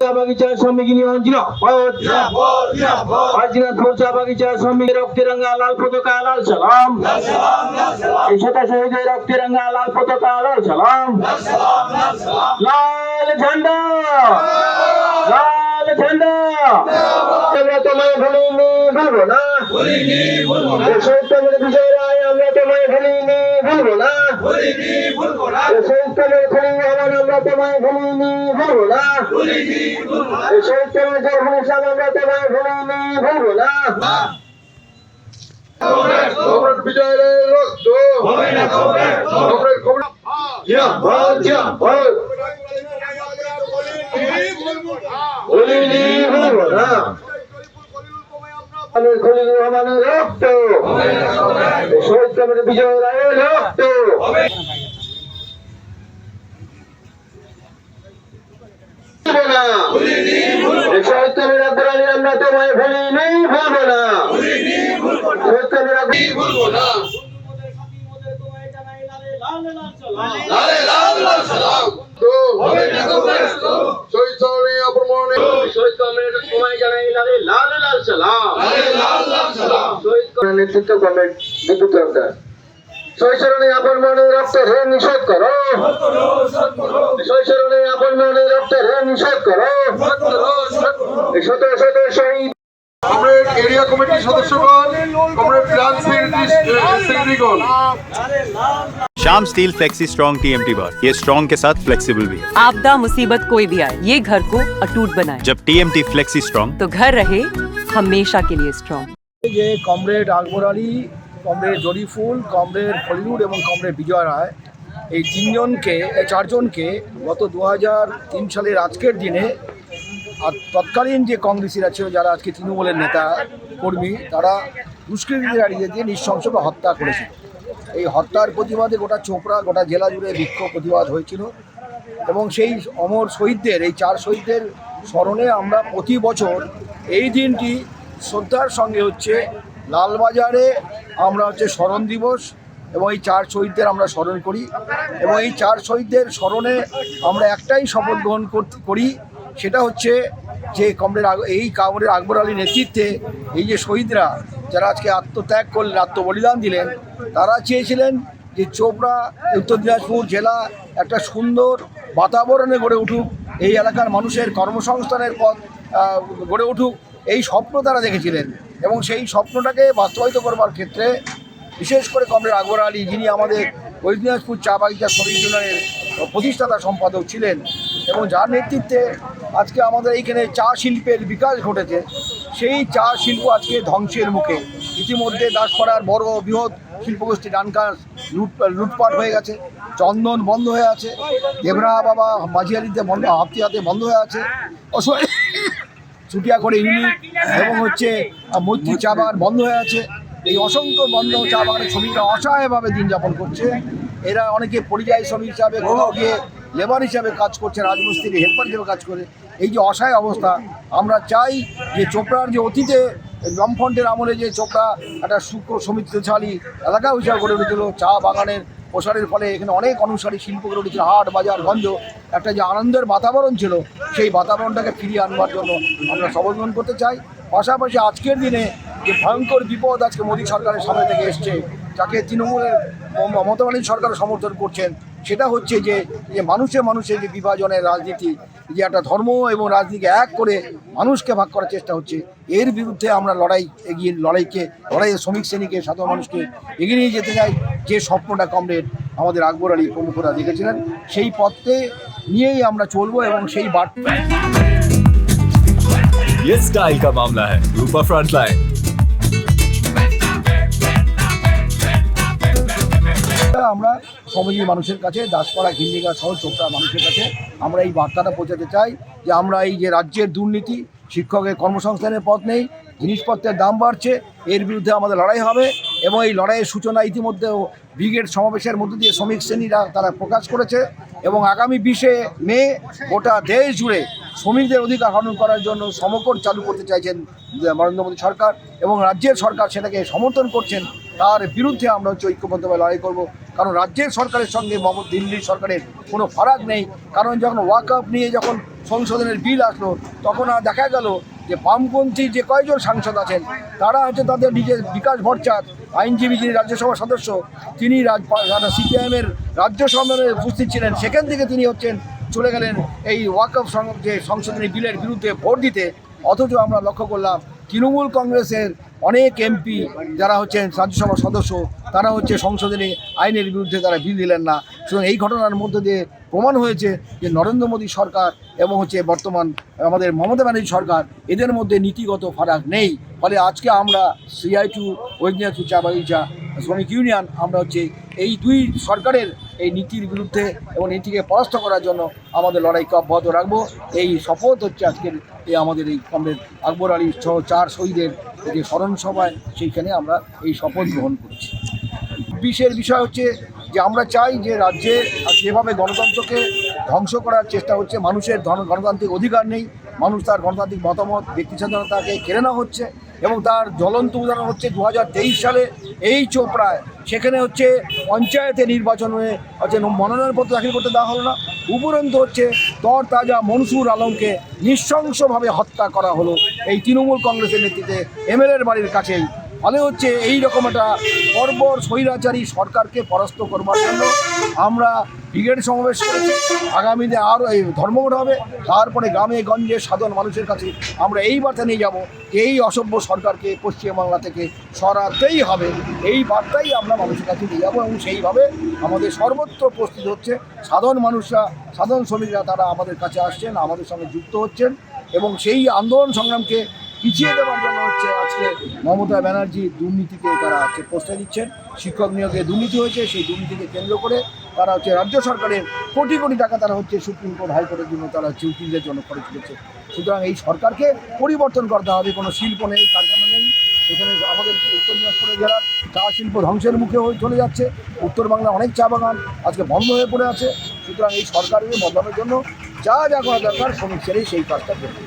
চা বাগিচা শ্রমিক ইউনিয়ন জিন্দাবাদ। আজ দিনাজপুর চা বাগিচা শ্রমিক রক্তরঙা লাল পতাকা লাল সালাম। এই শত শহীদের রক্তরঙা লাল পতাকা লাল সালাম। লাল ঝান্ডা, লাল ঝান্ডা। আমরা তোমায় ভুলিনি ভুলবো না, শহীদ বিজয় রায় আমরা তোমায় ভুলিনি ভুলবো না, শহীদ আমরা তোমায় ভুলিনি ভুলবো না, শহীদ আমরা তোমায় ভুলিনি ভুলবো না। বিজয় রায় রক্ত ভুলিনি ভুলবো না। রহমানের রক্ত, শহীদ বিজয় রায়ের রক্ত। আমরা তোমায় ভুলিনি ভুলবো না, নেতৃত্ব কমরেড বিদ্যুৎ সরকার। শৈশরণে আপন মনে রক্ত হে নিষেধ করো, শৈশরণে আপন মনে রক্ত হে নিষেধ করো। শত শত শহীদ কমরেড এরিয়া কমিটির সদস্যগণ, কমরেড ব্রাঞ্চ সেক্রেটারিগণ। Shyam steel flexi strong TMT bar, ये स्ट्रॉन्ग के साथ फ्लेक्सिबल भी है। आपदा मुसीबत कोई भी आए, ये घर को अटूट बनाए। जब TMT फ्लेक्सी स्ट्रॉन्ग तो घर रहे हमेशा के लिए स्ट्रॉन्ग। যে comrade Akbar Ali, comrade জরিফুল, comrade ফলিরুড এবং কমরেড বিজয় রায়, এই চারজনকে গত 2003 সালের আজকের দিনে তৎকালীন যে কংগ্রেসিরা ছিল, যারা আজকে তৃণমূলের নেতা কর্মী, তারা দুষ্কৃতীদের এড়িয়ে দিয়ে নৃশংসভাবে হত্যা করেছিল। এই হত্যার প্রতিবাদে গোটা চোপড়া, গোটা জেলা জুড়ে বিক্ষোভ প্রতিবাদ হয়েছিল এবং সেই অমর শহীদদের, এই 4 শহীদদের স্মরণে আমরা প্রতি বছর এই দিনটি শ্রদ্ধার সঙ্গে হচ্ছে লালবাজারে আমরা স্মরণ দিবস এবং এই 4 শহীদদের আমরা স্মরণ করি এবং এই 4 শহীদদের স্মরণে আমরা একটাই শপথ গ্রহণ করি, সেটা হচ্ছে যে কমরেড আকবর আলীর নেতৃত্বে এই যে শহীদরা যারা আজকে আত্মত্যাগ করলেন, আত্মবলিদান দিলেন, তারা চেয়েছিলেন যে চোপড়া উত্তর দিনাজপুর জেলা একটা সুন্দর বাতাবরণে গড়ে উঠুক, এই এলাকার মানুষের কর্মসংস্থানের পথ গড়ে উঠুক, এই স্বপ্ন তারা দেখেছিলেন এবং সেই স্বপ্নটাকে বাস্তবায়িত করবার ক্ষেত্রে বিশেষ করে কমরেড আকবর আলী, যিনি আমাদের ওই দিনাজপুর চা বাগিচা শ্রমিক ইউনিয়নের প্রতিষ্ঠাতা সম্পাদক ছিলেন এবং যার নেতৃত্বে আজকে আমাদের এইখানে চা শিল্পের বিকাশ ঘটেছে, সেই চা শিল্প আজকে ধ্বংসের মুখে। ইতিমধ্যে দাসপাড়ার বড় বৃহৎ শিল্পগোষ্ঠী ডানকার লুটপাট হয়ে গেছে, চন্দন বন্ধ হয়ে আছে, দেবরা বাবা মাঝিয়ারিতে বন্ধ, হাতে বন্ধ হয়ে আছে, চুটিয়া করে ইউনিট এবং মৈত্রী চা বাগান বন্ধ হয়ে আছে। এই অসংখ্য বন্ধ চা বাগানের শ্রমিকরা অসহায়ভাবে দিন যাপন করছে। এরা অনেকে পরিযায়ী শ্রমিক হিসাবে, কোথাও গিয়ে লেবার হিসাবে কাজ করছে, রাজমিস্ত্রি হেল্পার হিসেবে কাজ করে। এই যে অসহায় অবস্থা, আমরা চাই যে চোপড়ার যে অতীতে বামফ্রন্টের আমলে যে চোপড়া একটা সমৃদ্ধশালী এলাকা হিসাবে গড়ে উঠেছিল, চা বাগানের প্রসারের ফলে এখানে অনেক অনুসারী শিল্প গড়ে উঠেছিল, হাট বাজার গঞ্জ একটা যে আনন্দের বাতাবরণ ছিল, সেই বাতাবরণটাকে ফিরিয়ে আনবার জন্য আমরা সবর্মন করতে চাই। পাশাপাশি আজকের দিনে যে ভয়ঙ্কর বিপদ আজকে মোদী সরকারের সামনে থেকে এসছে, যাকে তৃণমূলের মমতা ব্যানার্জি সরকার সমর্থন করছেন, সেটা হচ্ছে যে মানুষের যে বিভাজনের রাজনীতি, যে একটা ধর্ম এবং রাজনীতিকে এক করে মানুষকে ভাগ করার চেষ্টা হচ্ছে, এর বিরুদ্ধে আমরা লড়াইয়ে শ্রমিক শ্রেণীকে, সাধারণ মানুষকে এগিয়ে নিয়ে যেতে চাই। যে স্বপ্নটা কমরেড আমাদের আকবর আলী প্রমুখরা দেখেছিলেন, সেই পথে নিয়েই আমরা চলবো এবং সেই বার্তা। ये स्टाइल का मामला है, रूपा फ्रंटलाइन। আমরা সমাজী মানুষের কাছে, দাসপাড়া, ঘিন্ডিগা সহ চোপড়া মানুষের কাছে আমরা এই বার্তাটা পৌঁছাতে চাই যে আমরা এই যে রাজ্যের দুর্নীতি, শিক্ষকের কর্মসংস্থানের পথ নেই, জিনিসপত্রের দাম বাড়ছে, এর বিরুদ্ধে আমাদের লড়াই হবে এবং এই লড়াইয়ের সূচনা ইতিমধ্যেও ব্রিগেড সমাবেশের মধ্য দিয়ে শ্রমিক শ্রেণীরা তারা প্রকাশ করেছে এবং আগামী 20শে মে গোটা দেশ জুড়ে শ্রমিকদের অধিকার হরণ করার জন্য সমকর চালু করতে চাইছেন নরেন্দ্র মোদী সরকার এবং রাজ্যের সরকার সেটাকে সমর্থন করছেন। তার বিরুদ্ধে আমরা ঐক্যবদ্ধভাবে লড়াই করব। কারণ রাজ্যের সরকারের সঙ্গে দিল্লির সরকারের কোনো ফারাক নেই। কারণ যখন ওয়াকআপ নিয়ে যখন সংশোধনের বিল আসলো, তখন আর দেখা গেল যে বামপন্থী যে কয়েকজন সাংসদ আছেন তারা হচ্ছে তাদের নিজের বিকাশ ভট্টাচার্য আইনজীবী যিনি রাজ্যসভার সদস্য, তিনি সিপিআইএমের রাজ্য সম্মেলনে উপস্থিত ছিলেন, সেখান থেকে তিনি চলে গেলেন এই ওয়াকআপ যে সংশোধনী বিলের বিরুদ্ধে ভোট দিতে। অথচ আমরা লক্ষ্য করলাম তৃণমূল কংগ্রেসের অনেক এমপি যারা হচ্ছেন রাজ্যসভার সদস্য, তারা সংশোধনী আইনের বিরুদ্ধে তারা বিল দিলেন না। সুতরাং এই ঘটনার মধ্যে দিয়ে প্রমাণ হয়েছে যে নরেন্দ্র মোদী সরকার এবং বর্তমান আমাদের মমতা ব্যানার্জি সরকার, এদের মধ্যে নীতিগত ফারাক নেই। ফলে আজকে আমরা CI2 ঐক্যনাথ চা বাগিচা শ্রমিক ইউনিয়ন আমরা এই দুই সরকারের এই নীতির বিরুদ্ধে এবং নীতিকে পরাস্ত করার জন্য আমাদের লড়াইকে অব্যাহত রাখবো। এই শপথ আজকের আমাদের এই কমরেড আকবর আলী সহ 4 শহীদের যে স্মরণ সভায়, সেইখানে আমরা এই শপথ গ্রহণ করছি। বিষয় যে আমরা চাই যে রাজ্যে যেভাবে গণতন্ত্রকে ধ্বংস করার চেষ্টা হচ্ছে, মানুষের গণতান্ত্রিক অধিকার নেই, মানুষ তার গণতান্ত্রিক মতামত ব্যক্তি স্বাধীনতাকে কেড়ে নেওয়া হচ্ছে। এবং তার জ্বলন্ত উদাহরণ 2023 সালে এই চোপড়ায়, সেখানে পঞ্চায়েতে নির্বাচন হয়ে মনোনয়নপত্র দাখিল করতে দেওয়া হলো না। উপরন্তু তরতাজা মনসুর আলমকে নৃশংসভাবে হত্যা করা হলো এই তৃণমূল কংগ্রেসের নেতৃত্বে MLA-র বাড়ির কাছেই। ফলে এই রকম একটা বর্বর স্বৈরাচারী সরকারকে পরাস্ত করবার জন্য আমরা ব্রিগেড সমাবেশ করেছি। আগামীতে আরও এই ধর্মঘট হবে, তারপরে গ্রামে গঞ্জে সাধারণ মানুষের কাছে আমরা এই বার্তা নিয়ে যাব যে এই অসভ্য সরকারকে পশ্চিমবাংলা থেকে সরাতেই হবে। এই বার্তাই আমরা মানুষের কাছে নিয়ে যাবো এবং সেইভাবে আমাদের সর্বত্র প্রস্তুত হচ্ছে। সাধারণ মানুষরা, সাধারণ শ্রমিকরা তারা আমাদের কাছে আসছেন, আমাদের সঙ্গে যুক্ত হচ্ছেন এবং সেই আন্দোলন সংগ্রামকে পিছিয়ে দেওয়ার জন্য আজকে মমতা ব্যানার্জি দুর্নীতিকে তারা প্রশ্রয় দিচ্ছেন। শিক্ষক নিয়োগে দুর্নীতি হয়েছে, সেই দুর্নীতিকে কেন্দ্র করে তারা রাজ্য সরকারের কোটি কোটি টাকা তারা সুপ্রিম কোর্ট হাইকোর্টের জন্য তারা উকিলদের জন্য খরচ করেছে। সুতরাং এই সরকারকে পরিবর্তন করতে হবে। কোনো শিল্প নেই, কারখানা নেই। এখানে আমাদের উত্তর দিনাজপুর জেলার চা শিল্প ধ্বংসের মুখে চলে যাচ্ছে। উত্তর বাংলা অনেক চা বাগান আজকে বন্ধ হয়ে পড়ে আছে। সুতরাং এই সরকারের বদলানোর জন্য যা করা দরকার শ্রমিক ছেড়েই সেই কাজটা করবে।